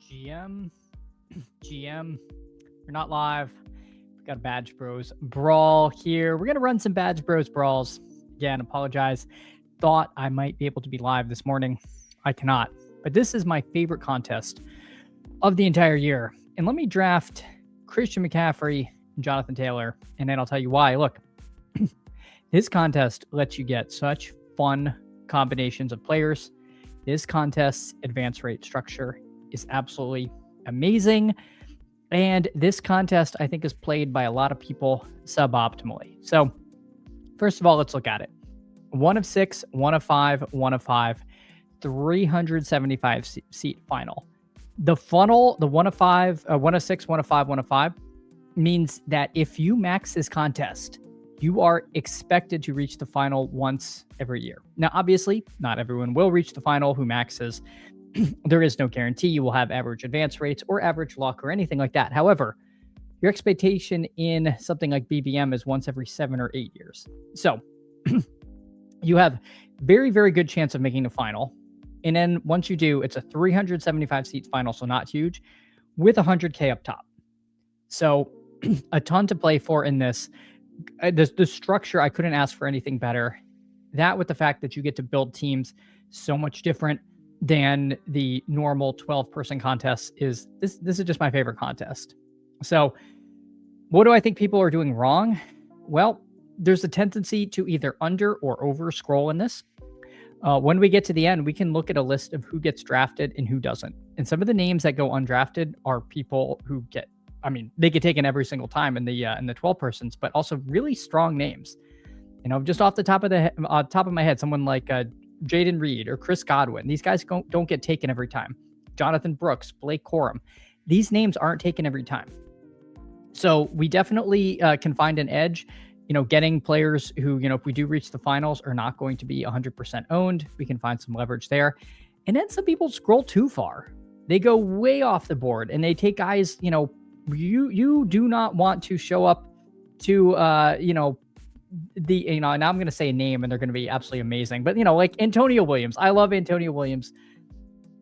GM, GM, we're not live. We got a Badge Bros Brawl here. We're going to run some Badge Bros Brawls. Again, apologize. Thought I might be able to be live this morning. I cannot. But this is my favorite contest of the entire year. And let me draft Christian McCaffrey and Jonathan Taylor, and then I'll tell you why. Look, this contest lets you get such fun combinations of players. This contest's advance rate structure is absolutely amazing. And this contest, I think, is played by a lot of people suboptimally. So, first of all, let's look at it. 1 of 6, 1 of 5, 1 of 5, 375 seat final. The funnel, the 1 of 5, 1 of 6, 1 of 5, 1 of 5, means that if you max this contest, you are expected to reach the final once every year. Now, obviously, not everyone will reach the final who maxes. There is no guarantee you will have average advance rates or average luck or anything like that. However, your expectation in something like BBM is once every 7 or 8 years. So you have very, very good chance of making the final. And then once you do, it's a 375 seats final, so not huge, with 100K up top. So a ton to play for in this. The structure, I couldn't ask for anything better. That with the fact that you get to build teams so much different than the normal 12-person contest is this is just my favorite contest. So what do I think people are doing wrong? Well, there's a tendency to either under or over scroll in this. When we get to the end, we can look at a list of who gets drafted and who doesn't. And some of the names that go undrafted are people who get, I mean, they get taken every single time in the 12 persons, but also really strong names. You know, just off the top of my head, someone like Jaden Reed or Chris Godwin. These guys don't get taken every time. Jonathan Brooks, Blake Corum. These names aren't taken every time. So we definitely can find an edge, you know, getting players who, you know, if we do reach the finals, are not going to be 100% owned. We can find some leverage there. And then some people scroll too far. They go way off the board and they take guys, you know, you do not want to show up to, now I'm going to say a name and they're going to be absolutely amazing. But, you know, like Antonio Williams. I love Antonio Williams,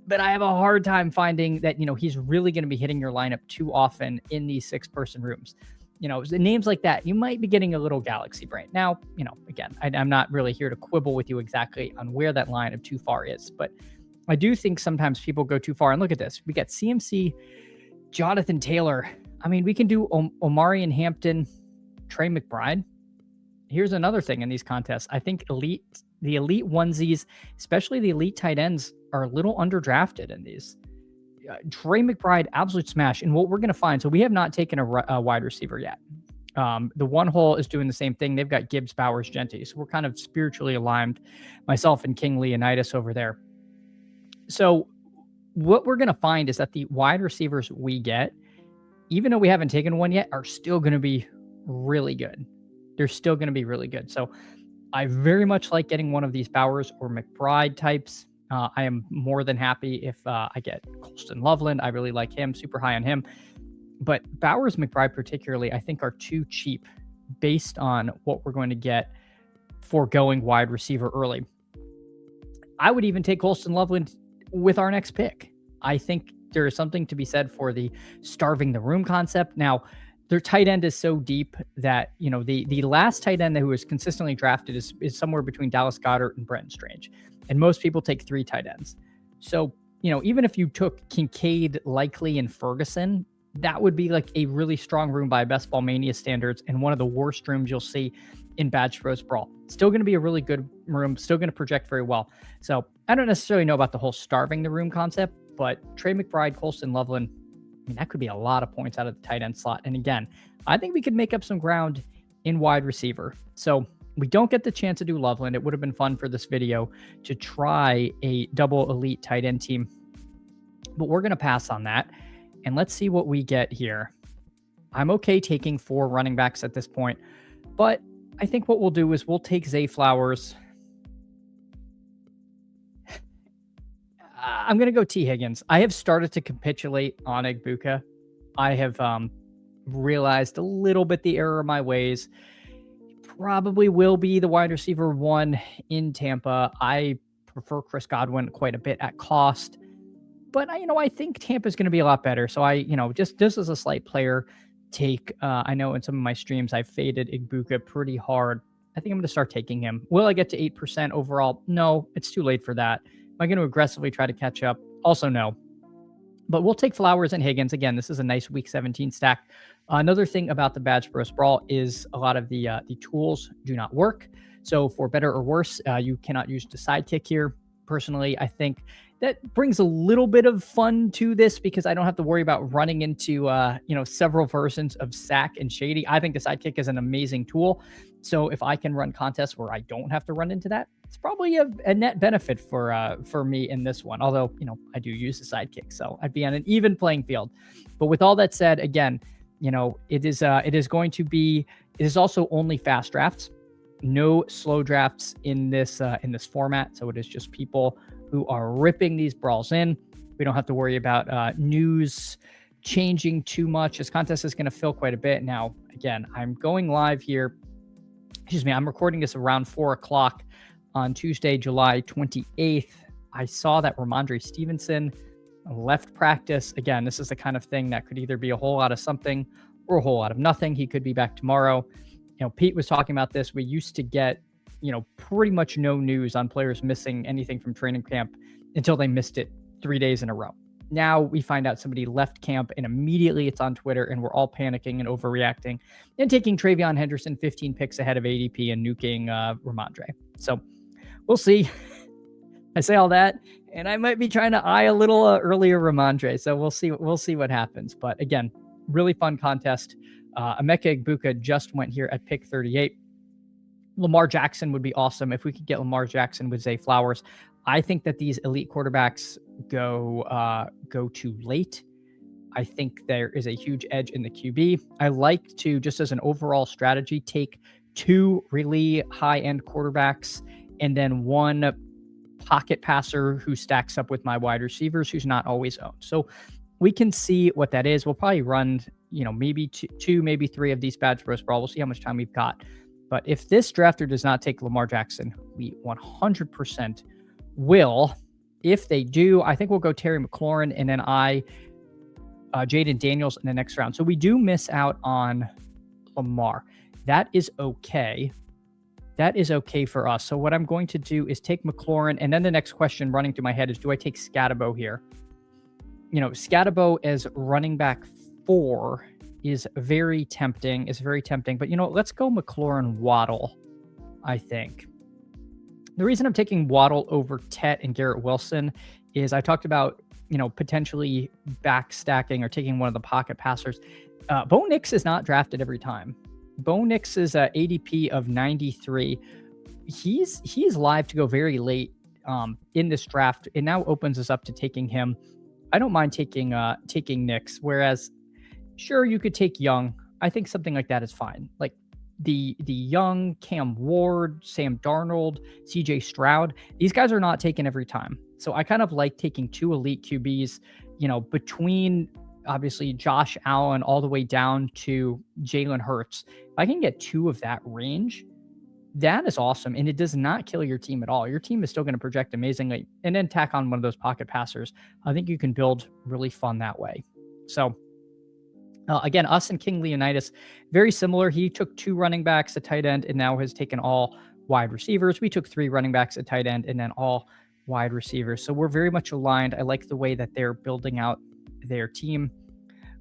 but I have a hard time finding that, you know, he's really going to be hitting your lineup too often in these 6-person rooms. You know, names like that, you might be getting a little galaxy brain. Now, you know, again, I'm not really here to quibble with you exactly on where that line of too far is, but I do think sometimes people go too far. And look at this. We got CMC, Jonathan Taylor. I mean, we can do Omari and Hampton, Trey McBride. Here's another thing in these contests. I think the elite onesies, especially the elite tight ends, are a little underdrafted in these. Trey McBride, absolute smash. And what we're going to find, so we have not taken a wide receiver yet. The one hole is doing the same thing. They've got Gibbs, Bowers, Genty. So we're kind of spiritually aligned, myself and King Leonidas over there. So what we're going to find is that the wide receivers we get, even though we haven't taken one yet, are still going to be really good. They're still going to be really good. So I very much like getting one of these Bowers or McBride types. I am more than happy if I get Colston Loveland. I really like him, super high on him. But Bowers, McBride particularly, I think are too cheap based on what we're going to get for going wide receiver early. I would even take Colston Loveland with our next pick. I think there is something to be said for the starving the room concept. Now, their tight end is so deep that, you know, the last tight end who was consistently drafted is somewhere between Dallas Goedert and Brenton Strange. And most people take 3 tight ends. So, you know, even if you took Kincaid, Likely, and Ferguson, that would be like a really strong room by Best Ball Mania standards and one of the worst rooms you'll see in Badge Bros Brawl. Still going to be a really good room, still going to project very well. So I don't necessarily know about the whole starving the room concept, but Trey McBride, Colston Loveland, I mean, that could be a lot of points out of the tight end slot. And again, I think we could make up some ground in wide receiver. So we don't get the chance to do Loveland. It would have been fun for this video to try a double elite tight end team, but we're going to pass on that. And let's see what we get here. I'm okay taking 4 running backs at this point, but I think what we'll do is we'll take Zay Flowers. I'm going to go T. Higgins. I have started to capitulate on Egbuka. I have realized a little bit the error of my ways. Probably will be the wide receiver 1 in Tampa. I prefer Chris Godwin quite a bit at cost. But I think Tampa's going to be a lot better. So just as a slight player take, I know in some of my streams I've faded Igbuka pretty hard. I think I'm going to start taking him. Will I get to 8% overall? No, it's too late for that. Am I going to aggressively try to catch up? Also, no. But we'll take Flowers and Higgins. Again, this is a nice week 17 stack. Another thing about the Badge Bros Brawl is a lot of the tools do not work. So for better or worse, you cannot use the sidekick here. Personally, I think that brings a little bit of fun to this because I don't have to worry about running into several versions of Sack and Shady. I think the sidekick is an amazing tool. So if I can run contests where I don't have to run into that, it's probably a net benefit for me in this one. Although, I do use the sidekick, so I'd be on an even playing field. But with all that said, again, it is also only fast drafts, no slow drafts in this format. So it is just people who are ripping these brawls in. We don't have to worry about news changing too much. This contest is going to fill quite a bit. Now, again, I'm going live here. I'm recording this around 4 o'clock on Tuesday, July 28th. I saw that Ramondre Stevenson left practice. Again, this is the kind of thing that could either be a whole lot of something or a whole lot of nothing. He could be back tomorrow. Pete was talking about this. We used to get, pretty much no news on players missing anything from training camp until they missed it 3 days in a row. Now we find out somebody left camp and immediately it's on Twitter and we're all panicking and overreacting and taking Travion Henderson 15 picks ahead of ADP and nuking Ramondre. So we'll see. I say all that, and I might be trying to eye a little earlier Ramondre. So we'll see what happens. But again, really fun contest. Emeka Egbuka just went here at pick 38. Lamar Jackson would be awesome if we could get Lamar Jackson with Zay Flowers. I think that these elite quarterbacks go too late. I think there is a huge edge in the QB. I like to, just as an overall strategy, take 2 really high-end quarterbacks and then 1 pocket passer who stacks up with my wide receivers who's not always owned. So we can see what that is. We'll probably run, maybe two, maybe 3 of these Badge Bros Brawl. We'll see how much time we've got. But if this drafter does not take Lamar Jackson, we 100% will. If they do, I think we'll go Terry McLaurin and then Jaden Daniels in the next round. So we do miss out on Lamar. That is okay. That is okay for us. So what I'm going to do is take McLaurin, and then the next question running through my head is, do I take Scatabo here? Scatabo as running back 4 is very tempting. But let's go McLaurin Waddle, I think. The reason I'm taking Waddle over Tet and Garrett Wilson is I talked about, potentially back stacking or taking one of the pocket passers. Bo Nix is not drafted every time. Bo Nix is a ADP of 93. He's live to go very late in this draft. It now opens us up to taking him. I don't mind taking Nix, whereas sure, you could take Young. I think something like that is fine. Like the Young, Cam Ward, Sam Darnold, CJ Stroud, these guys are not taken every time. So I kind of like taking 2 elite QBs, between obviously Josh Allen all the way down to Jalen Hurts. If I can get 2 of that range, that is awesome. And it does not kill your team at all. Your team is still going to project amazingly, and then tack on one of those pocket passers. I think you can build really fun that way. So again, us and King Leonidas, very similar. He took 2 running backs, a tight end, and now has taken all wide receivers. We took 3 running backs, a tight end, and then all wide receivers. So we're very much aligned. I like the way that they're building out their team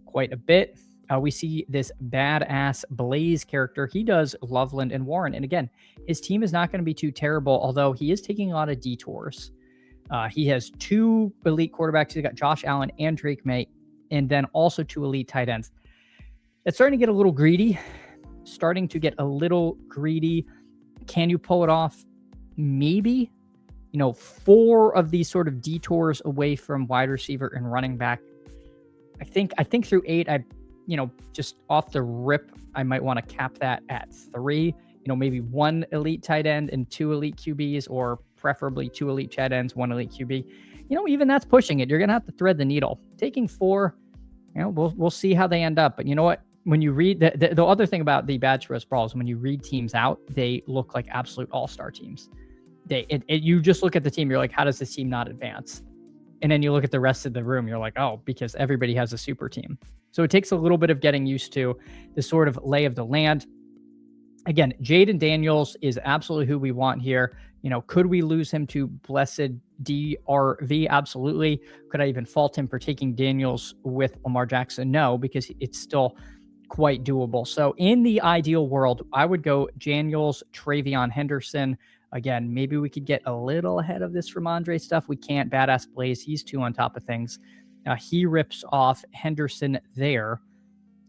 quite a bit. We see this badass Blaze character. He does Loveland and Warren. And again, his team is not going to be too terrible, although he is taking a lot of detours. He has 2 elite quarterbacks. He's got Josh Allen and Drake May, and then also 2 elite tight ends. It's starting to get a little greedy. Can you pull it off? Maybe. 4 of these sort of detours away from wide receiver and running back. I think through 8, just off the rip, I might want to cap that at 3. Maybe 1 elite tight end and 2 elite QBs, or preferably 2 elite tight ends, 1 elite QB. Even that's pushing it. You're going to have to thread the needle. Taking 4, we'll see how they end up. But you know what? When you read the other thing about the Badge Bros Brawls, when you read teams out, they look like absolute all-star teams. You just look at the team, you're like, how does this team not advance? And then you look at the rest of the room, you're like, oh, because everybody has a super team. So it takes a little bit of getting used to the sort of lay of the land. Again, Jaden Daniels is absolutely who we want here. Could we lose him to Blessed DRV? Absolutely. Could I even fault him for taking Daniels with Lamar Jackson? No, because it's still quite doable. So in the ideal world, I would go Daniels, Travion Henderson. Again, maybe we could get a little ahead of this Ramondre stuff. We can't. Badass Blaze, he's 2 on top of things. He rips off Henderson there.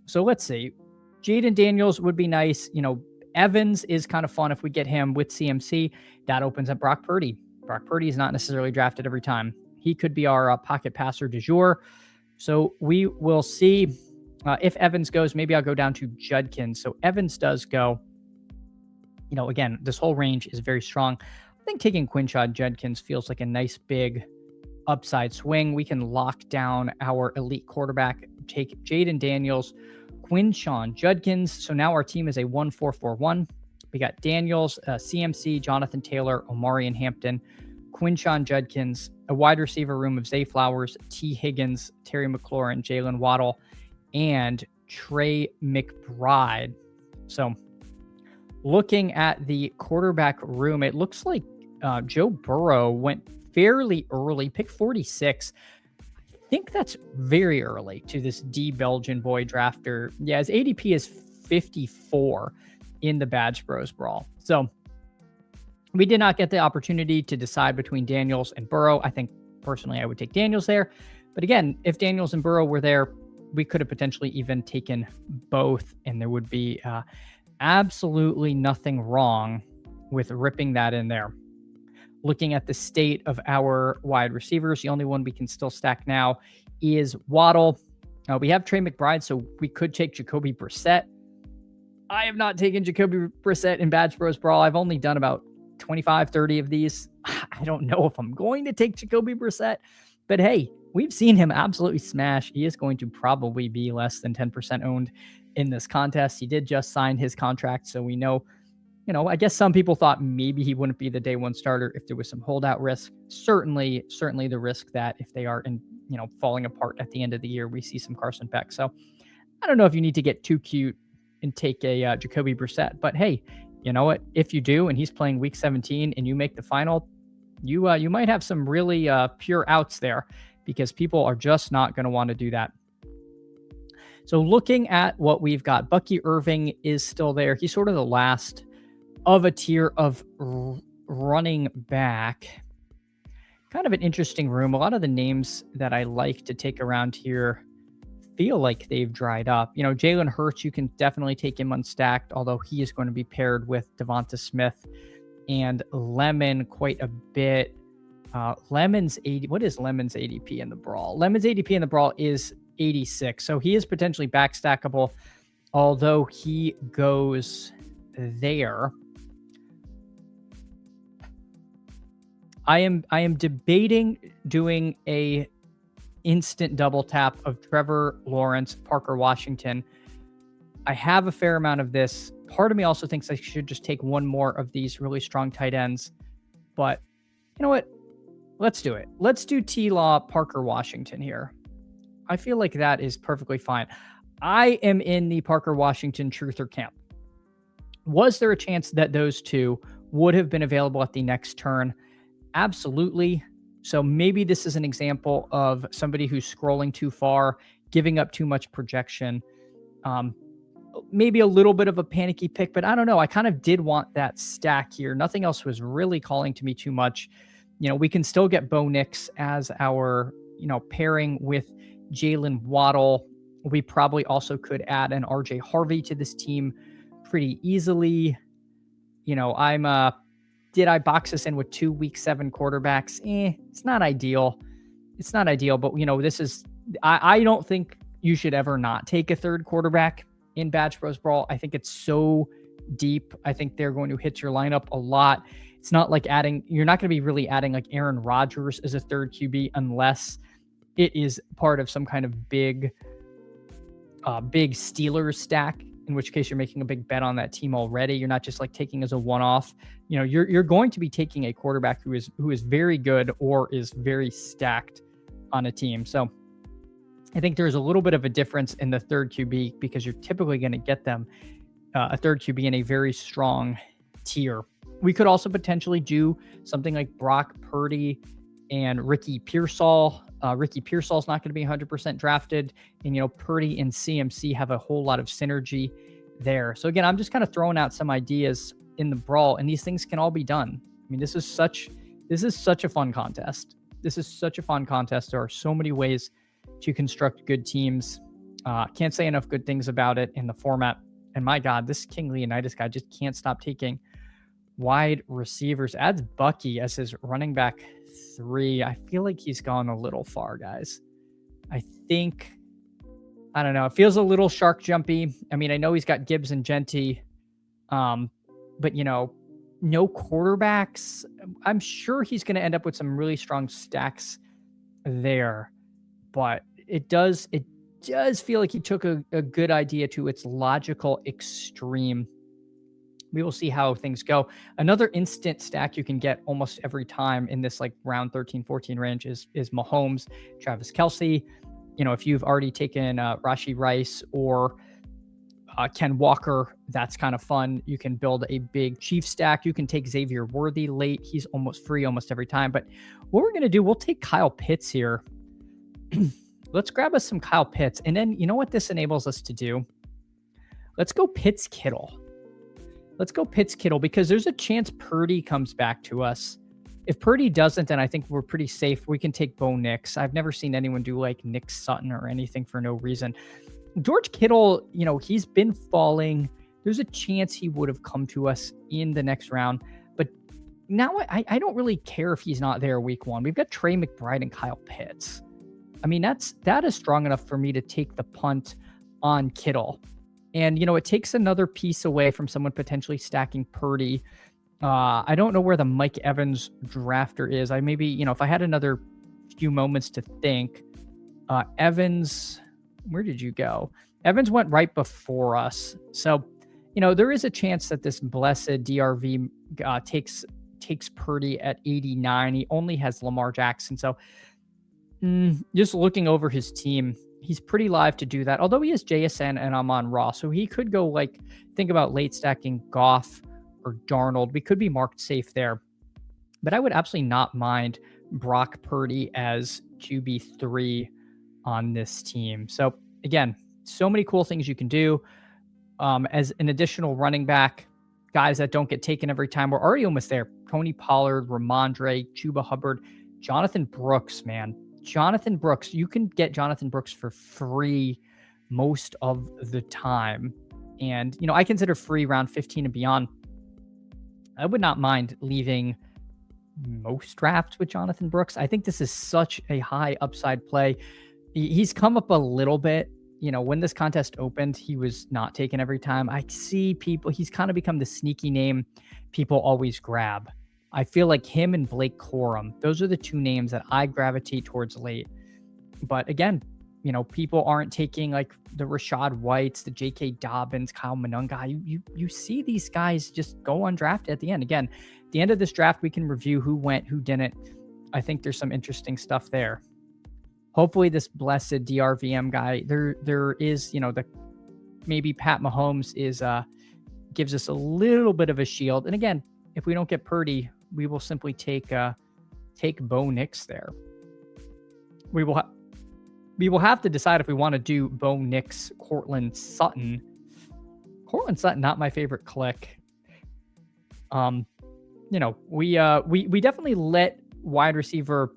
So let's see. Jaden Daniels would be nice. Evans is kind of fun if we get him with CMC. That opens up Brock Purdy. Brock Purdy is not necessarily drafted every time. He could be our pocket passer du jour. So we will see if Evans goes. Maybe I'll go down to Judkins. So Evans does go. Again, this whole range is very strong. I think taking Quinshon Judkins feels like a nice big upside swing. We can lock down our elite quarterback, take Jaden Daniels, Quinshon Judkins. So now our team is a 1-4-4-1. We got Daniels, CMC, Jonathan Taylor, Omarion Hampton, Quinshon Judkins, a wide receiver room of Zay Flowers, T. Higgins, Terry McLaurin, Jalen Waddle, and Trey McBride. So looking at the quarterback room, it looks like Joe Burrow went fairly early, pick 46. I think that's very early to this D Belgian boy drafter. Yeah, his ADP is 54 in the Badge Bros Brawl. So we did not get the opportunity to decide between Daniels and Burrow. I think personally I would take Daniels there. But again, if Daniels and Burrow were there, we could have potentially even taken both, and there would be absolutely nothing wrong with ripping that in there. Looking at the state of our wide receivers, the only one we can still stack now is Waddle. We have Trey McBride, so we could take Jacoby Brissett. I have not taken Jacoby Brissett in Badge Bros Brawl. I've only done about 25, 30 of these. I don't know if I'm going to take Jacoby Brissett, but hey, we've seen him absolutely smash. He is going to probably be less than 10% owned in this contest. He did just sign his contract, so we know, I guess some people thought maybe he wouldn't be the day one starter if there was some holdout risk. Certainly the risk that if they are falling apart at the end of the year, we see some Carson Beck. So I don't know if you need to get too cute and take a Jacoby Brissett, but hey, you know what? If you do, and he's playing week 17 and you make the final, you might have some really pure outs there, because people are just not going to want to do that. So looking at what we've got, Bucky Irving is still there. He's sort of the last of a tier of running back. Kind of an interesting room. A lot of the names that I like to take around here feel like they've dried up. Jalen Hurts, you can definitely take him unstacked, although he is going to be paired with Devonta Smith and Lemon quite a bit. Lemon's 80. What is Lemon's ADP in the Brawl? Lemon's ADP in the Brawl is 86. So he is potentially backstackable, although he goes there. I am debating doing a instant double tap of Trevor Lawrence, Parker Washington. I have a fair amount of this. Part of me also thinks I should just take one more of these really strong tight ends. But you know what? Let's do it. Let's do T-Law, Parker Washington here. I feel like that is perfectly fine. I am in the Parker Washington truther camp. Was there a chance that those two would have been available at the next turn? Absolutely. So maybe this is an example of somebody who's scrolling too far, giving up too much projection. Maybe a little bit of a panicky pick, but I don't know. I kind of did want that stack here. Nothing else was really calling to me too much. We can still get Bo Nix as our, pairing with Jalen Waddle. We probably also could add an RJ Harvey to this team pretty easily. Did I box this in with 2 week 7 quarterbacks? It's not ideal. It's not ideal, but I don't think you should ever not take a third quarterback in Badge Bros Brawl. I think it's so deep. I think they're going to hit your lineup a lot. It's not like you're not going to be really adding like Aaron Rodgers as a third QB unless it is part of some kind of big Steelers stack, in which case you're making a big bet on that team already. You're not just like taking as a one-off. You're going to be taking a quarterback who is very good or is very stacked on a team. So I think there's a little bit of a difference in the third QB because you're typically going to get them a third QB in a very strong tier. We could also potentially do something like Brock Purdy and Ricky Pearsall. Ricky Pearsall's not going to be 100% drafted, and Purdy and CMC have a whole lot of synergy there. So again, I'm just kind of throwing out some ideas in the brawl, and these things can all be done. I mean, this is such a fun contest. This is such a fun contest. There are so many ways to construct good teams. Can't say enough good things about it in the format. And my God, this King Leonidas guy just can't stop taking wide receivers. Adds Bucky as his running back 3. I feel like he's gone a little far, guys. I don't know. It feels a little shark jumpy. I mean, I know he's got Gibbs and Genty, but no quarterbacks. I'm sure he's going to end up with some really strong stacks there, but it does feel like he took a good idea to its logical extreme. We will see how things go. Another instant stack you can get almost every time in this like round 13, 14 range is Mahomes, Travis Kelce. If you've already taken Rashee Rice or Ken Walker, that's kind of fun. You can build a big Chief stack. You can take Xavier Worthy late. He's almost free almost every time. But what we're going to do, we'll take Kyle Pitts here. Let's grab us some Kyle Pitts. And then you know what this enables us to do? Let's go Pitts Kittle. Let's go Pitts Kittle because there's a chance Purdy comes back to us. If Purdy doesn't, then I think we're pretty safe. We can take Bo Nix. I've never seen anyone do like Nick Sutton or anything for no reason. George Kittle, he's been falling. There's a chance he would have come to us in the next round. But now I don't really care if he's not there week 1. We've got Trey McBride and Kyle Pitts. I mean, that is strong enough for me to take the punt on Kittle. And, it takes another piece away from someone potentially stacking Purdy. I don't know where the Mike Evans drafter is. I maybe, if I had another few moments to think, Evans, where did you go? Evans went right before us. So, there is a chance that this blessed DRV takes Purdy at 89. He only has Lamar Jackson. So, just looking over his team, he's pretty live to do that. Although he has JSN and Amon-Ra, so he could go think about late stacking Goff or Darnold. We could be marked safe there. But I would absolutely not mind Brock Purdy as QB3 on this team. So again, so many cool things you can do. As an additional running back, guys that don't get taken every time. We're already almost there. Tony Pollard, Ramondre, Chuba Hubbard, Jonathan Brooks, man. Jonathan Brooks, you can get Jonathan Brooks for free most of the time. And, I consider free round 15 and beyond. I would not mind leaving most drafts with Jonathan Brooks. I think this is such a high upside play. He's come up a little bit. When this contest opened, he was not taken every time. I see people, he's kind of become the sneaky name people always grab. I feel like him and Blake Corum, those are the two names that I gravitate towards late. But again, people aren't taking like the Rashad Whites, the J.K. Dobbins, Kyle Monunga. You see these guys just go undrafted at the end. Again, at the end of this draft, we can review who went, who didn't. I think there's some interesting stuff there. Hopefully this blessed DRVM guy, there is, maybe Pat Mahomes gives us a little bit of a shield. And again, if we don't get Purdy, we will simply take Bo Nix there. We will have to decide if we want to do Bo Nix, Cortland Sutton. Cortland Sutton, not my favorite click. We definitely let wide receiver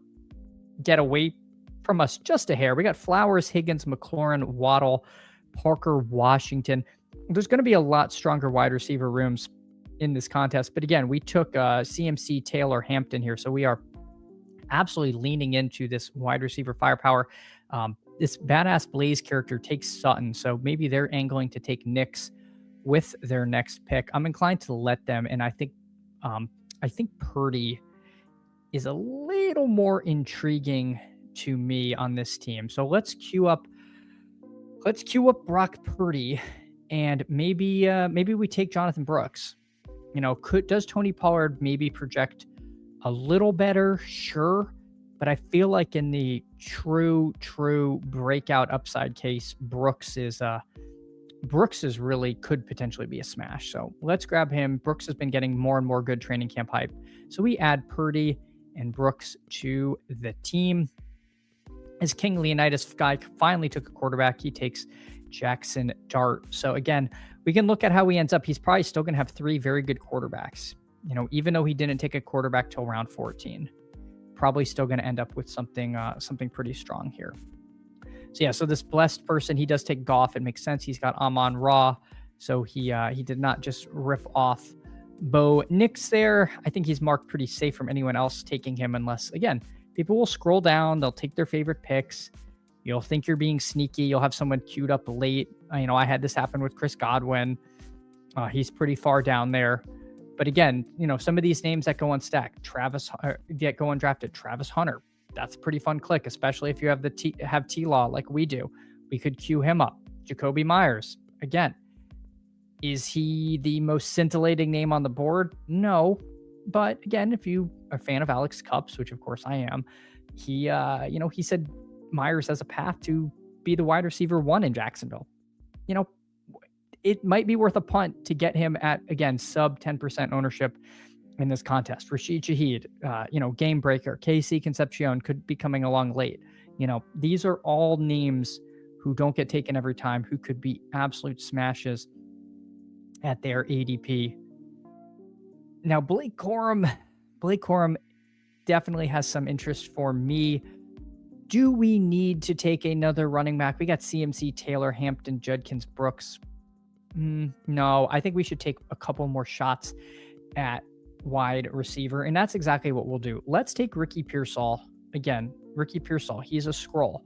get away from us just a hair. We got Flowers, Higgins, McLaurin, Waddle, Parker, Washington. There's going to be a lot stronger wide receiver rooms in this contest. But again, we took CMC, Taylor, Hampton here. So we are absolutely leaning into this wide receiver firepower. This badass Blaze character takes Sutton. So maybe they're angling to take Nix with their next pick. I'm inclined to let them. And I think Purdy is a little more intriguing to me on this team. So let's queue up Brock Purdy, and maybe we take Jonathan Brooks. Does Tony Pollard maybe project a little better? Sure. But I feel like in the true breakout upside case, Brooks is really could potentially be a smash. So let's grab him. Brooks has been getting more and more good training camp hype. So we add Purdy and Brooks to the team. As King Leonidas guy finally took a quarterback, he takes Jackson Dart. So again, we can look at how he ends up. He's probably still going to have 3 very good quarterbacks. Even though he didn't take a quarterback till round 14, probably still going to end up with something pretty strong here. So yeah, so this blessed person, he does take Goff. It makes sense. He's got Amon-Ra, so he did not just rip off Bo Nix there. I think he's marked pretty safe from anyone else taking him, unless, again, people will scroll down. They'll take their favorite picks. You'll think you're being sneaky. You'll have someone queued up late. I had this happen with Chris Godwin. He's pretty far down there. But again, some of these names that go on stack, that go undrafted, Travis Hunter. That's a pretty fun click, especially if you have T-Law like we do. We could queue him up. Jacoby Myers. Again, is he the most scintillating name on the board? No. But again, if you are a fan of Alex Cups, which of course I am, he said Myers has a path to be the wide receiver 1 in Jacksonville. It might be worth a punt to get him at, again, sub 10% ownership in this contest. Rashid Shaheed, game breaker. KC Concepcion could be coming along late. These are all names who don't get taken every time, who could be absolute smashes at their ADP. Now, Blake Corum definitely has some interest for me. Do we need to take another running back? We got CMC, Taylor, Hampton, Judkins, Brooks. No, I think we should take a couple more shots at wide receiver, and that's exactly what we'll do. Let's take Ricky Pearsall. Again, Ricky Pearsall, he's a scroll.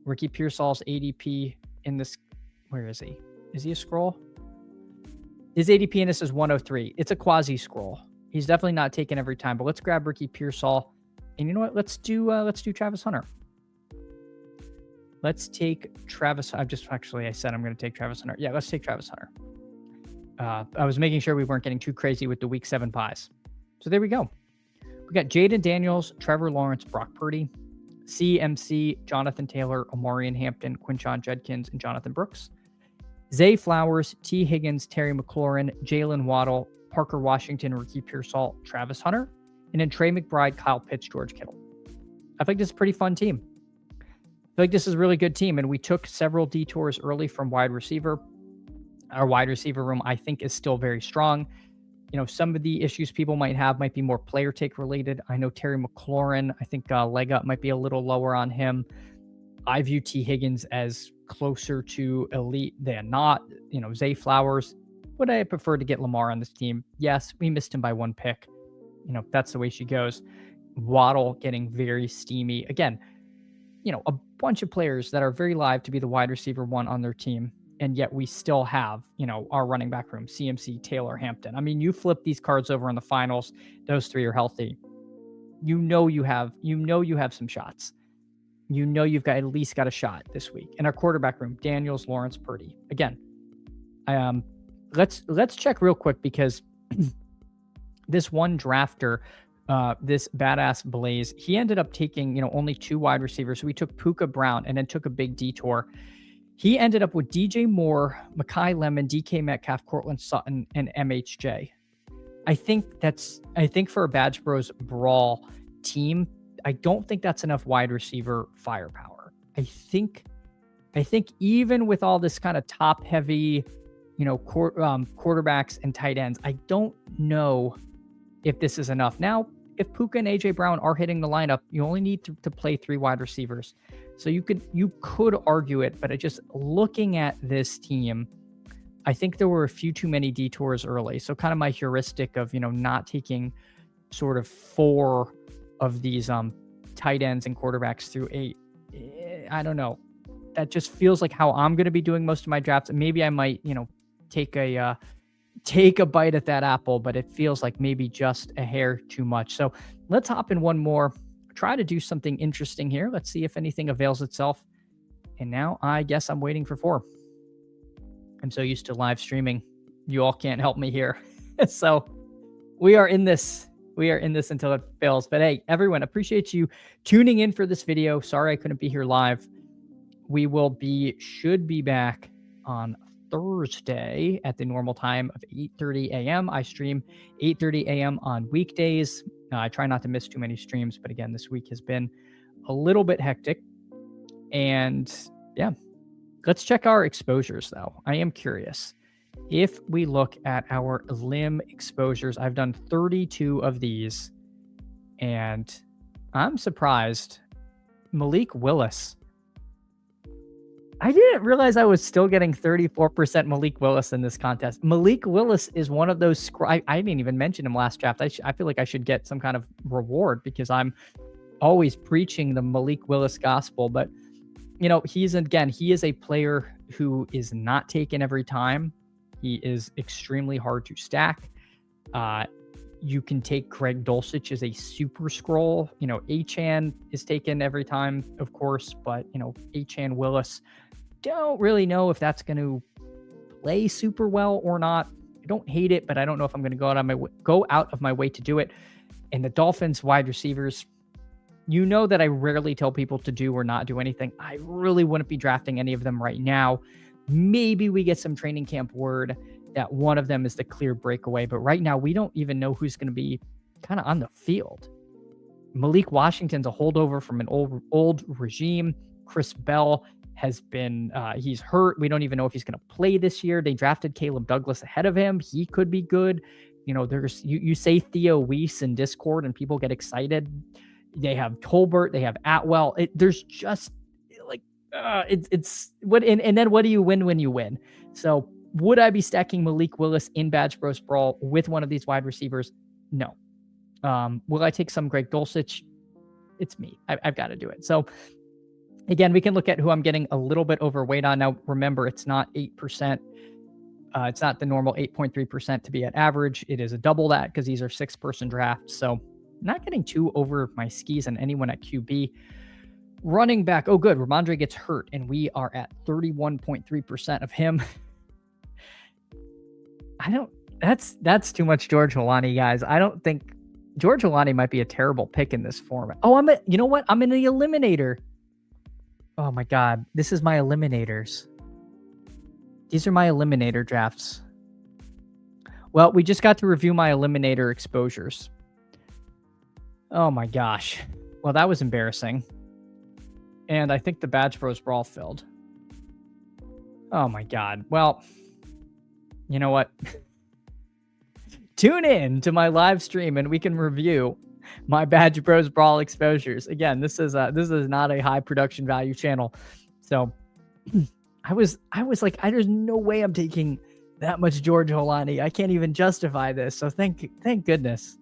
Ricky Pearsall's ADP in this, where is he? Is he a scroll? His ADP in this is 103. It's a quasi scroll. He's definitely not taken every time, but let's grab Ricky Pearsall. And you know what? Let's do Travis Hunter. Let's take Travis. I said I'm going to take Travis Hunter. Yeah, let's take Travis Hunter. I was making sure we weren't getting too crazy with the week 7 buys. So there we go. We got Jaden Daniels, Trevor Lawrence, Brock Purdy, CMC, Jonathan Taylor, Omarion Hampton, Quinshon Judkins, and Jonathan Brooks. Zay Flowers, T. Higgins, Terry McLaurin, Jalen Waddle, Parker Washington, Ricky Pearsall, Travis Hunter, and then Trey McBride, Kyle Pitts, George Kittle. I think this is a pretty fun team. I feel like this is a really good team, and we took several detours early from wide receiver. Our wide receiver room, I think, is still very strong. Some of the issues people might have might be more player take related. I know Terry McLaurin, I think leg up might be a little lower on him. I view T. Higgins as closer to elite than not. Zay Flowers, would I prefer to get Lamar on this team? Yes, we missed him by 1 pick. That's the way she goes. Waddle getting very steamy. Again, a bunch of players that are very live to be the wide receiver 1 on their team. And yet we still have, our running back room, CMC, Taylor, Hampton. I mean, you flip these cards over in the finals, those 3 are healthy. You have some shots. You've got at least got a shot this week. In our quarterback room, Daniels, Lawrence, Purdy. Again, let's check real quick, because this one drafter, this badass Blaze, he ended up taking, only 2 wide receivers. So we took Puka Brown and then took a big detour. He ended up with DJ Moore, Mekhi Lemon, DK Metcalf, Cortland Sutton, and MHJ. I think for a Badge Bros Brawl team, I don't think that's enough wide receiver firepower. I think even with all this kind of top heavy, quarterbacks and tight ends, I don't know if this is enough. Now, if Puka and AJ Brown are hitting the lineup, you only need to play 3 wide receivers. So you could argue it, but just looking at this team, I think there were a few too many detours early. So kind of my heuristic of, not taking sort of 4 of these tight ends and quarterbacks through 8. I don't know. That just feels like how I'm going to be doing most of my drafts. Maybe I might, take a bite at that apple, but it feels like maybe just a hair too much. So let's hop in one more, try to do something interesting here. Let's see if anything avails itself. And now I guess I'm waiting for 4. I'm so used to live streaming. You all can't help me here. So we are in this We are in this until it fails. But hey, everyone, appreciate you tuning in for this video. Sorry I couldn't be here live. We should be back on Thursday at the normal time of 8:30 a.m. I stream 8:30 a.m. on weekdays. I try not to miss too many streams, but again, this week has been a little bit hectic. And yeah, let's check our exposures though. I am curious. If we look at our limb exposures, I've done 32 of these, and I'm surprised. Malik Willis. I didn't realize I was still getting 34% Malik Willis in this contest. Malik Willis is one of those. I didn't even mention him last draft. I feel like I should get some kind of reward because I'm always preaching the Malik Willis gospel. But, you know, he is a player who is not taken every time. He is extremely hard to stack. You can take Greg Dulcich as a super scroll. You know, Achane is taken every time, of course, but, you know, Achane Willis, don't really know if that's going to play super well or not. I don't hate it, but I don't know if I'm going to go out of my way to do it. And the Dolphins wide receivers, you know that I rarely tell people to do or not do anything. I really wouldn't be drafting any of them right now. Maybe we get some training camp word that one of them is the clear breakaway, but right now we don't even know who's going to be kind of on the field. Malik Washington's a holdover from an old regime. Chris Bell has been, he's hurt. We don't even know if he's going to play this year. They drafted Caleb Douglas ahead of him. He could be good. You know, you say Theo Weiss in Discord and people get excited. They have Tolbert, they have Atwell. There's just like, it's what, and then what do you win when you win? So would I be stacking Malik Willis in Badge Bros Brawl with one of these wide receivers? No. Will I take some Greg Dulcich? It's me. I've got to do it. So again, we can look at who I'm getting a little bit overweight on. Now, remember, it's not 8%. It's not the normal 8.3% to be at average. It is a double that because these are 6-person drafts. So not getting too over my skis on anyone at QB. Running back. Oh, good. Ramondre gets hurt, and we are at 31.3% of him. That's too much George Holani, guys. I don't think George Holani might be a terrible pick in this format. Oh, you know what? I'm in the eliminator. Oh my God. This is my eliminators. These are my eliminator drafts. Well, we just got to review my eliminator exposures. Oh my gosh. Well, that was embarrassing. And I think the Badge Bros Brawl filled. Oh my God. Well, you know what? Tune in to my live stream and we can review my Badge Bros Brawl exposures. Again, this is not a high production value channel. So I was like, there's no way I'm taking that much George Holani. I can't even justify this. So thank goodness.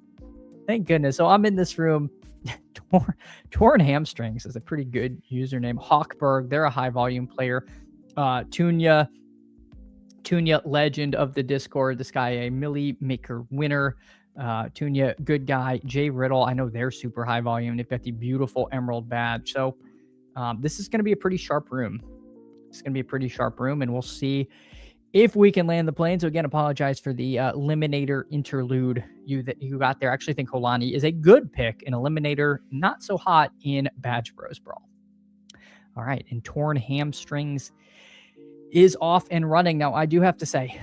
Thank goodness. So I'm in this room. Torn Hamstrings is a pretty good username. Hawkberg, they're a high volume player. Tunya, legend of the Discord. This guy, a Millie Maker winner. Tunya, good guy. Jay Riddle, I know they're super high volume. They've got the beautiful emerald badge. So this is going to be a pretty sharp room. It's going to be a pretty sharp room, and we'll see if we can land the plane. So again, apologize for the Eliminator interlude you got there. I actually think Holani is a good pick in Eliminator, not so hot in Badge Bros Brawl. All right, and Torn Hamstrings is off and running. Now, I do have to say,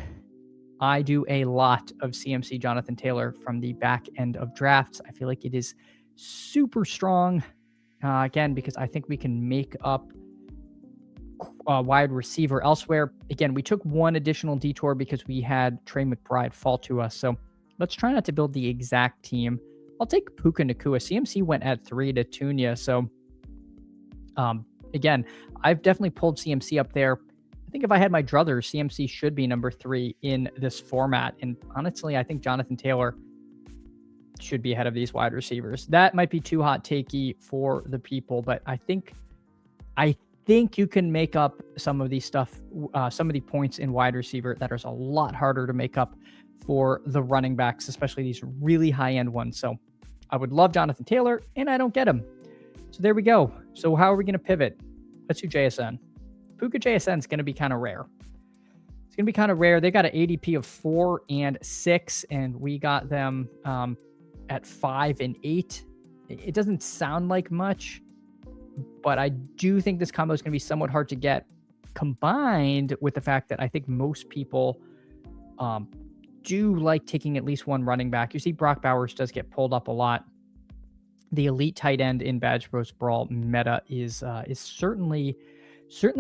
I do a lot of CMC Jonathan Taylor from the back end of drafts. I feel like it is super strong, again, because I think we can make up wide receiver elsewhere. Again, we took one additional detour because we had Trey McBride fall to us. So let's try not to build the exact team. I'll take Puka Nacua. CMC went at 3 to Tunya. So again, I've definitely pulled CMC up there. I think if I had my druthers, CMC should be number 3 in this format. And honestly, I think Jonathan Taylor should be ahead of these wide receivers. That might be too hot takey for the people, but I think you can make up some of these some of the points in wide receiver that is a lot harder to make up for the running backs, especially these really high-end ones. So I would love Jonathan Taylor, and I don't get him. So there we go. So how are we going to pivot? Let's do JSN. Puka JSN is going to be kind of rare. It's going to be kind of rare. They got an ADP of 4 and 6, and we got them at 5 and 8. It doesn't sound like much, but I do think this combo is going to be somewhat hard to get, combined with the fact that I think most people do like taking at least one running back. You see Brock Bowers does get pulled up a lot. The elite tight end in Badge Bros Brawl meta is certainly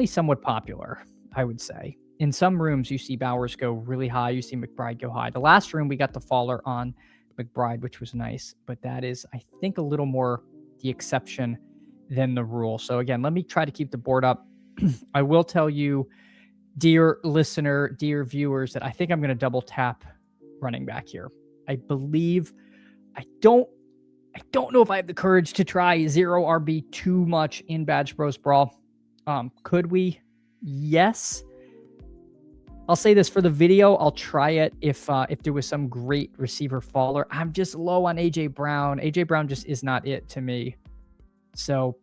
somewhat popular, I would say. In some rooms, you see Bowers go really high. You see McBride go high. The last room, we got the faller on McBride, which was nice. But that is, I think, a little more the exception than the rule. So again, let me try to keep the board up. I will tell you, dear listener, dear viewers, that I think I'm going to double tap running back here. I believe, I don't know if I have the courage to try 0 RB too much in Badge Bros Brawl. Could we? Yes. I'll say this for the video. I'll try it if there was some great receiver faller. I'm just low on AJ Brown. AJ Brown just is not it to me. So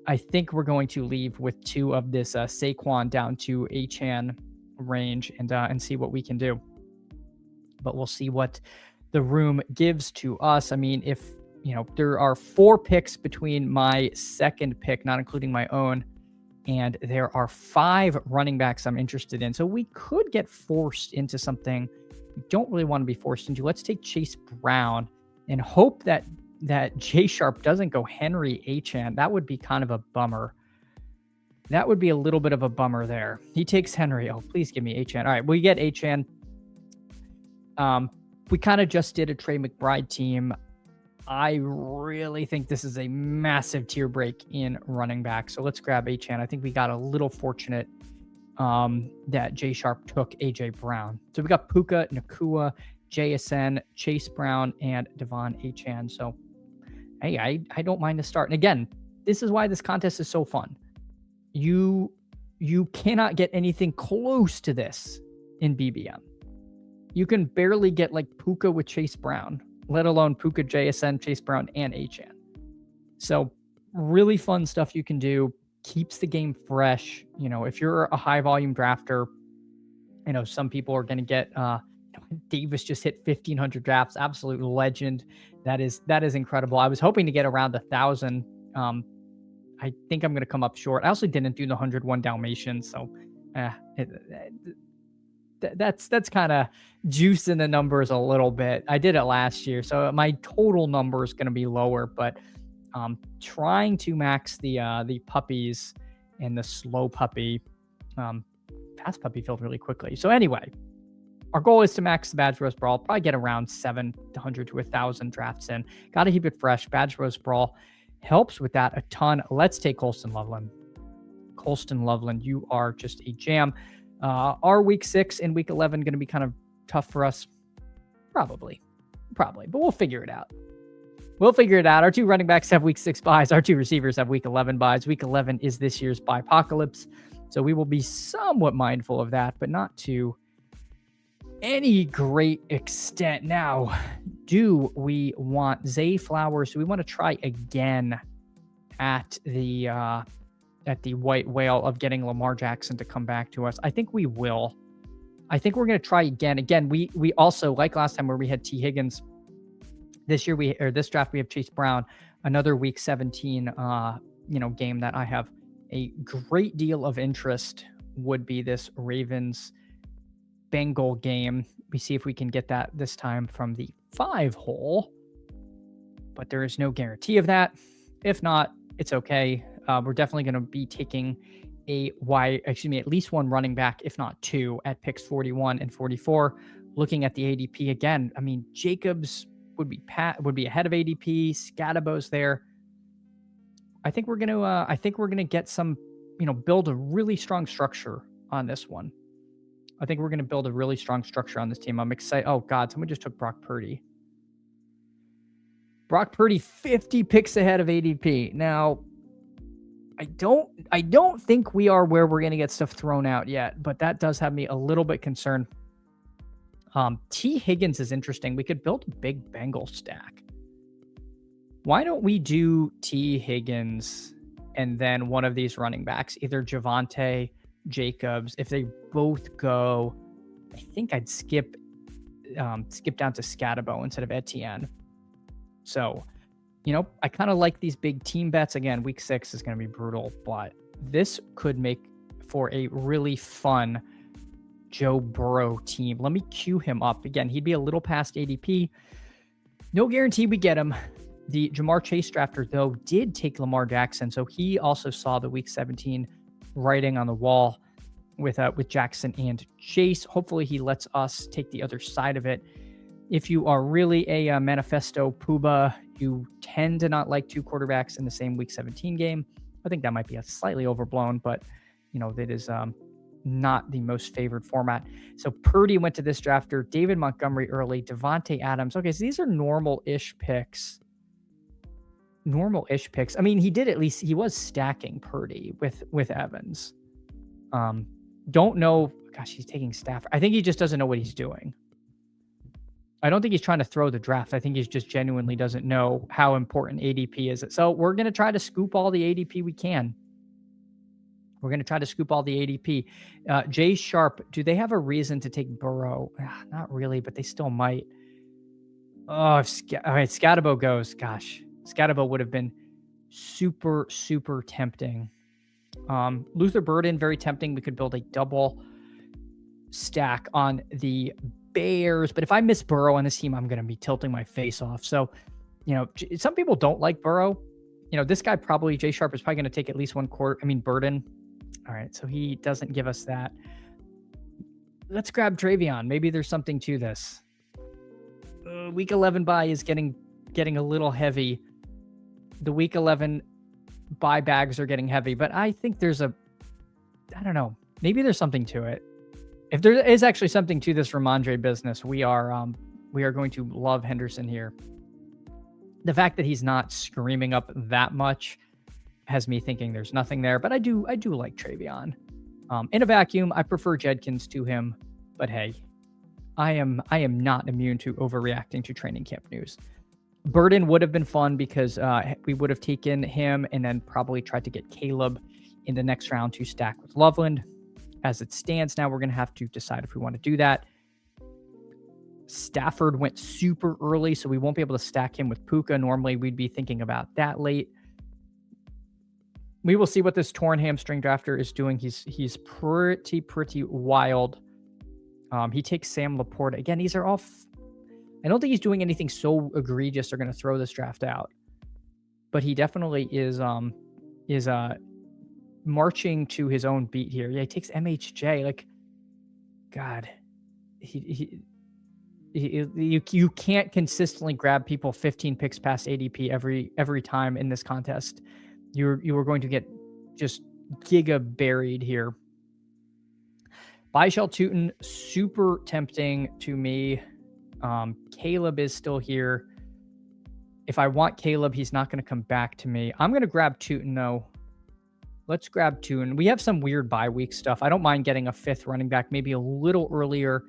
I think we're going to leave with 2 of this Saquon down to Achane range and see what we can do. But we'll see what the room gives to us. I mean, if there are 4 picks between my second pick, not including my own, and there are 5 running backs I'm interested in. So we could get forced into something we don't really want to be forced into. Let's take Chase Brown and hope that J Sharp doesn't go Henry Achane. That would be kind of a bummer. That would be a little bit of a bummer there. He takes Henry. Oh, please give me Achane. All right, we get Achane. We kind of just did a Trey McBride team. I really think this is a massive tier break in running back. So let's grab Achane. I think we got a little fortunate that J Sharp took AJ Brown. So we got Puka, Nakua, JSN, Chase Brown, and Devon Achane. So, hey, I don't mind the start. And again, this is why this contest is so fun. You cannot get anything close to this in BBM. You can barely get like Puka with Chase Brown, let alone Puka, JSN, Chase Brown, and Achane. So really fun stuff you can do. Keeps the game fresh. If you're a high volume drafter, some people are going to get, Davis just hit 1,500 drafts. Absolute legend. That is incredible. I was hoping to get around 1,000. I think I'm going to come up short. I also didn't do the 101 Dalmatians. So that's kind of juicing the numbers a little bit. I did it last year, so my total number is going to be lower, but trying to max the puppies and the slow puppy, fast puppy filled really quickly. So anyway, our goal is to max the Badge Bros Brawl, probably get around 700 to 1,000 drafts in. Got to keep it fresh. Badge Bros Brawl helps with that a ton. Let's take Colston Loveland. Colston Loveland, you are just a jam. Are week 6 and week 11 going to be kind of tough for us? Probably, but we'll figure it out. Our 2 running backs have week 6 buys. Our 2 receivers have week 11 buys. Week 11 is this year's buy apocalypse. So we will be somewhat mindful of that, but not to any great extent. Now, do we want Zay Flowers? Do we want to try again at the white whale of getting Lamar Jackson to come back to us? I think we will. I think we're going to try again. Again, we also, like last time where we had T. Higgins, this draft we have Chase Brown. Another week 17 game that I have a great deal of interest would be this Ravens Bengal game. We see if we can get that this time from the 5 hole, but there is no guarantee of that. If not, it's okay. We're definitely going to be taking at least 1 running back, if not 2, at picks 41 and 44. Looking at the ADP again, I mean, Jacobs would be ahead of ADP. Scadabo's there. I think we're gonna get some, build a really strong structure on this one. I think we're gonna build a really strong structure on this team. I'm excited. Oh God, someone just took Brock Purdy. Brock Purdy 50 picks ahead of ADP. Now, I don't think we are where we're going to get stuff thrown out yet, but that does have me a little bit concerned. T. Higgins is interesting. We could build a big Bengal stack. Why don't we do T. Higgins and then one of these running backs, either Javonte, Jacobs? If they both go, I think I'd skip down to Scadabo instead of Etienne. So, you know, I kind of like these big team bets. Again, week 6 is going to be brutal, but this could make for a really fun Joe Burrow team. Let me cue him up. Again, he'd be a little past ADP. No guarantee we get him. The Jamar Chase drafter, though, did take Lamar Jackson, so he also saw the week 17 writing on the wall with Jackson and Chase. Hopefully he lets us take the other side of it. If you are really a manifesto Pooba, you tend to not like 2 quarterbacks in the same week 17 game. I think that might be a slightly overblown, but you know, that is not the most favored format. So Purdy went to this drafter, David Montgomery early, Devontae Adams. Okay, so these are normal-ish picks. Normal-ish picks. I mean, he was stacking Purdy with Evans. Don't know. Gosh, he's taking Stafford. I think he just doesn't know what he's doing. I don't think he's trying to throw the draft. I think he just genuinely doesn't know how important ADP is. So we're going to try to scoop all the ADP we can. We're going to try to scoop all the ADP. Jay Sharp, do they have a reason to take Burrow? Not really, but they still might. Oh, all right, Scatabo goes. Gosh, Scatabo would have been super, super tempting. Luther Burden, very tempting. We could build a double stack on the Bears. But if I miss Burrow on this team, I'm going to be tilting my face off. So, you know, some people don't like Burrow. You know, this guy probably, Jay Sharp, is probably going to take at least 1 quarter. I mean, Burden. All right, so he doesn't give us that. Let's grab Travion. Maybe there's something to this. Week 11 bye is getting a little heavy. The week 11 bye bags are getting heavy, but I think I don't know. Maybe there's something to it. If there is actually something to this Ramondre business, we are going to love Henderson here. The fact that he's not screaming up that much has me thinking there's nothing there, but I do like Travion. In a vacuum, I prefer Jedkins to him, but hey, I am not immune to overreacting to training camp news. Burden would have been fun because we would have taken him and then probably tried to get Caleb in the next round to stack with Loveland. As it stands now, we're going to have to decide if we want to do that. Stafford went super early, so we won't be able to stack him with Puka. Normally, we'd be thinking about that late. We will see what this torn hamstring drafter is doing. He's pretty wild. He takes Sam Laporta. Again, these are all... I don't think he's doing anything so egregious they're going to throw this draft out. But he definitely is marching to his own beat here. Yeah, he takes MHJ. Like, God, you can't consistently grab people 15 picks past ADP every time in this contest. You are going to get just giga buried here. Byshell Tootin, super tempting to me. Caleb is still here. If I want Caleb, he's not going to come back to me. I'm going to grab Tootin, though. Let's grab Tootin. We have some weird bye week stuff. I don't mind getting a 5th running back, maybe a little earlier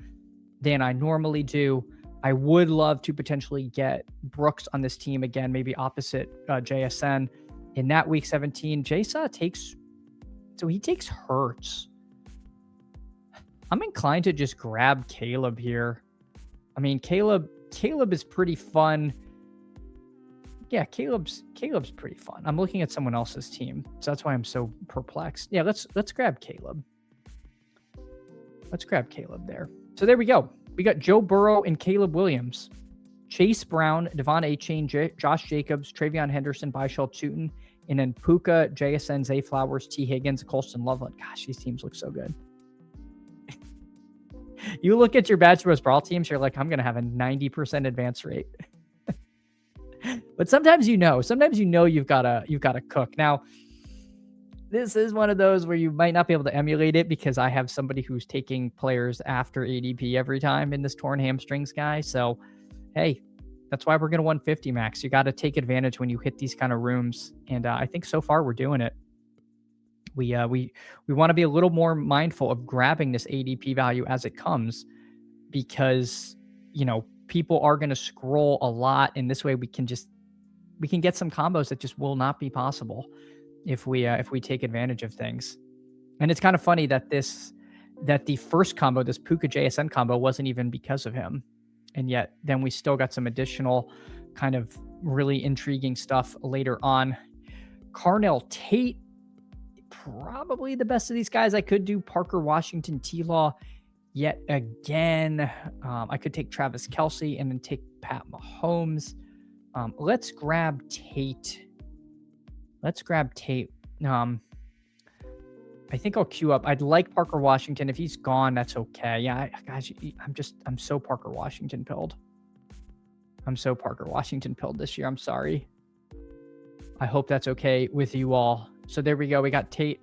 than I normally do. I would love to potentially get Brooks on this team again, maybe opposite JSN. In that week 17, Jasa takes Hurts. I'm inclined to just grab Caleb here. I mean, Caleb is pretty fun. Yeah, Caleb's pretty fun. I'm looking at someone else's team, so that's why I'm so perplexed. Yeah, let's grab Caleb. Let's grab Caleb there. So there we go. We got Joe Burrow and Caleb Williams, Chase Brown, Devon Achane, Josh Jacobs, Travion Henderson, Byshell Tootin, and then Puka, JSN, Zay Flowers, T. Higgins, Colston Loveland. Gosh, these teams look so good. You look at your Badge Bros Brawl teams, you're like, I'm going to have a 90% advance rate. But sometimes you've got to cook. Now, this is one of those where you might not be able to emulate it because I have somebody who's taking players after ADP every time in this torn hamstrings guy. So, hey, that's why we're going to 150 max. You got to take advantage when you hit these kind of rooms. And I think so far we're doing it. We want to be a little more mindful of grabbing this ADP value as it comes because, you know, people are going to scroll a lot. And this way we can get some combos that just will not be possible if we take advantage of things. And it's kind of funny that the first combo, this Puka JSN combo, wasn't even because of him. And yet then we still got some additional kind of really intriguing stuff later on. Carnell Tate, probably the best of these guys. I could do Parker Washington, T-Law yet again. I could take Travis Kelce and then take Pat Mahomes. Let's grab Tate. I think I'll queue up. I'd like Parker Washington. If he's gone, that's okay. Yeah, guys, I'm so Parker Washington pilled. I'm so Parker Washington pilled this year. I'm sorry. I hope that's okay with you all. So there we go. We got Tate,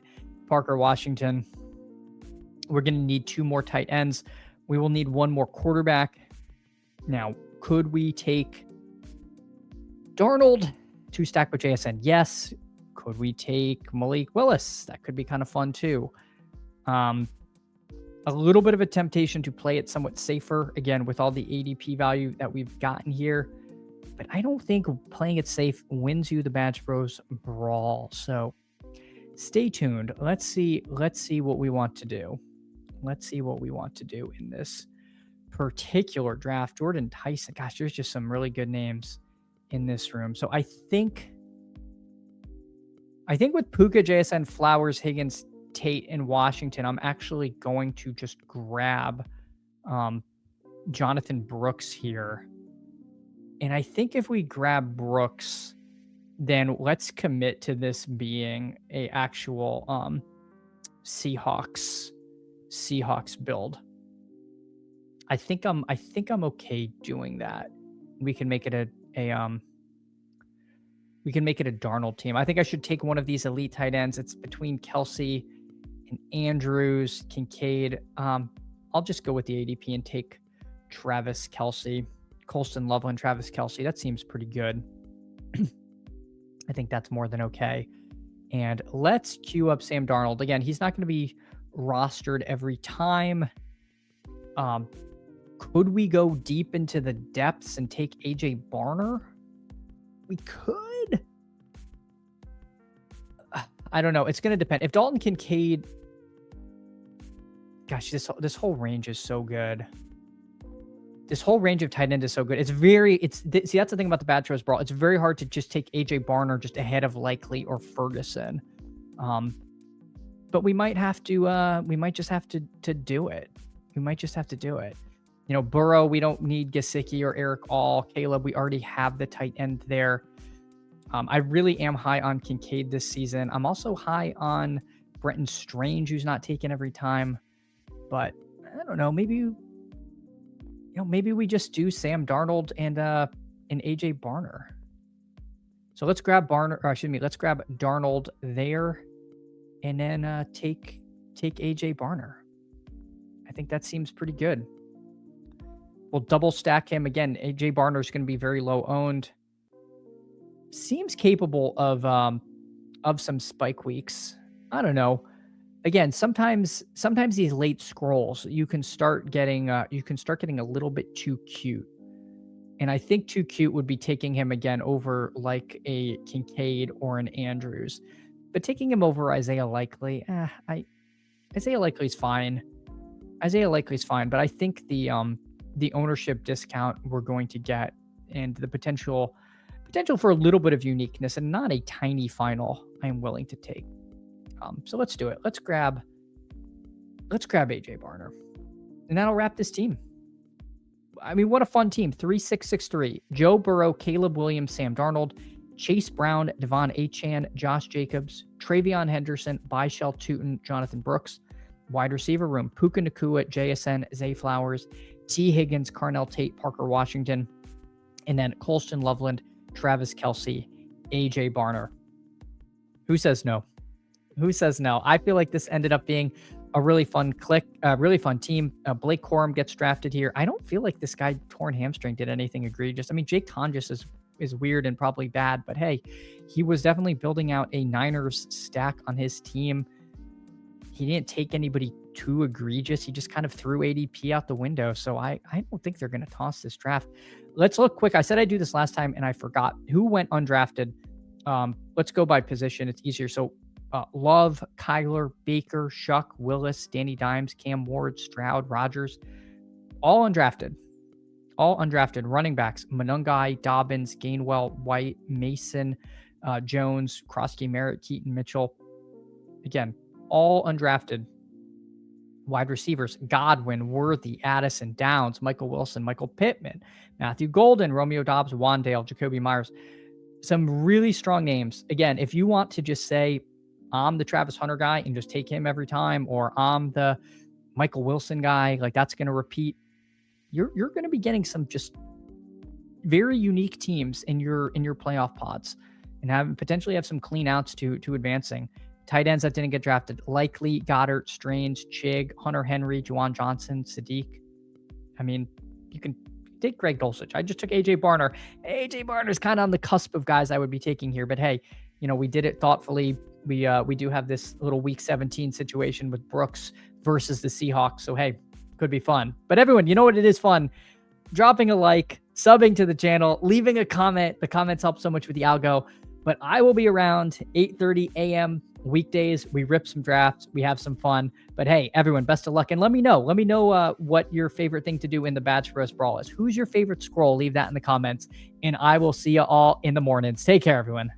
Parker Washington. We're going to need 2 more tight ends. We will need 1 more quarterback. Now, could we take Darnold to stack with JSN? Yes. Could we take Malik Willis? That could be kind of fun too. A little bit of a temptation to play it somewhat safer, again, with all the ADP value that we've gotten here. But I don't think playing it safe wins you the Badge Bros Brawl. So stay tuned. Let's see what we want to do. Let's see what we want to do in this particular draft. Jordan Tyson. Gosh, there's just some really good names in this room. So I think with Puka, JSN, Flowers, Higgins, Tate, and Washington, I'm actually going to just grab Jonathan Brooks here. And I think if we grab Brooks, then let's commit to this being a actual Seahawks build. I think I'm okay doing that. We can make it a Darnold team. I think I should take one of these elite tight ends. It's between Kelce and Andrews, Kincaid. I'll just go with the ADP and take Travis Kelce. Colston, Loveland, Travis Kelce. That seems pretty good. I think that's more than okay. And let's queue up Sam Darnold. Again, he's not going to be rostered every time. Could we go deep into the depths and take AJ Barner? We could. I don't know. It's going to depend. If Dalton Kincaid... Gosh, this whole range is so good. This whole range of tight end is so good. See, that's the thing about the Badge Bros Brawl. It's very hard to just take AJ Barner just ahead of Likely or Ferguson. But we might have to, we might just have to do it. We might just have to do it. You know, Burrow, we don't need Gesicki or Eric All. Caleb, we already have the tight end there. I really am high on Kincaid this season. I'm also high on Brenton Strange, who's not taken every time. But I don't know, maybe we just do Sam Darnold and AJ Barner. So let's grab let's grab Darnold there, and then take AJ Barner. I think that seems pretty good. We'll double stack him again. AJ Barner is going to be very low owned. Seems capable of some spike weeks. I don't know. Again, sometimes these late scrolls, you can start getting a little bit too cute. And I think too cute would be taking him again over like a Kincaid or an Andrews. But taking him over Isaiah Likely, Isaiah Likely's fine. But I think the ownership discount we're going to get and the potential for a little bit of uniqueness and not a tiny final, I am willing to take. So let's do it. Let's grab AJ Barner. And that'll wrap this team. I mean, what a fun team. 3-6-6-3. Joe Burrow, Caleb Williams, Sam Darnold, Chase Brown, Devon Achane, Josh Jacobs, Travion Henderson, Byshell Tootin, Jonathan Brooks. Wide receiver room, Puka Nacua, JSN, Zay Flowers, T. Higgins, Carnell Tate, Parker Washington, and then Colston Loveland, Travis Kelce, AJ Barner. Who says no? I feel like this ended up being a really fun team. Blake Corum gets drafted here. I don't feel like this guy torn hamstring did anything egregious. I mean, Jake Tonjes is weird and probably bad, but hey, he was definitely building out a Niners stack on his team. He didn't take anybody too egregious. He just kind of threw ADP out the window. So I don't think they're going to toss this draft. Let's look quick. I said I'd do this last time and I forgot who went undrafted. Let's go by position. It's easier. So Love, Kyler, Baker, Shuck, Willis, Danny Dimes, Cam Ward, Stroud, Rogers, all undrafted. all undrafted running backs: Monungai, Dobbins, Gainwell, White, Mason, Jones, Krosky, Merritt, Keaton, Mitchell. Again, all undrafted. Wide receivers: Godwin, Worthy, Addison, Downs, Michael Wilson, Michael Pittman, Matthew Golden, Romeo Dobbs, Wandale, Jacoby Myers. Some really strong names. Again, if you want to just say, I'm the Travis Hunter guy and just take him every time, or I'm the Michael Wilson guy, like that's going to repeat, you're going to be getting some just very unique teams in your playoff pods, and potentially have some clean outs to advancing. Tight ends that didn't get drafted: Likely, Goddard, Strange, Chig, Hunter Henry, Juwan Johnson, Sadiq. I mean, you can take Greg Dulcich. I just took AJ Barner. AJ Barner's kind of on the cusp of guys I would be taking here, but hey, we did it thoughtfully. We do have this little week 17 situation with Brooks versus the Seahawks. So hey, could be fun. But everyone, you know what? It is fun. Dropping a like, subbing to the channel, leaving a comment. The comments help so much with the algo. But I will be around 8:30 a.m. weekdays. We rip some drafts. We have some fun. But hey, everyone, best of luck. And let me know. Let me know what your favorite thing to do in the Badge Bros Brawl is. Who's your favorite scroll? Leave that in the comments. And I will see you all in the mornings. Take care, everyone.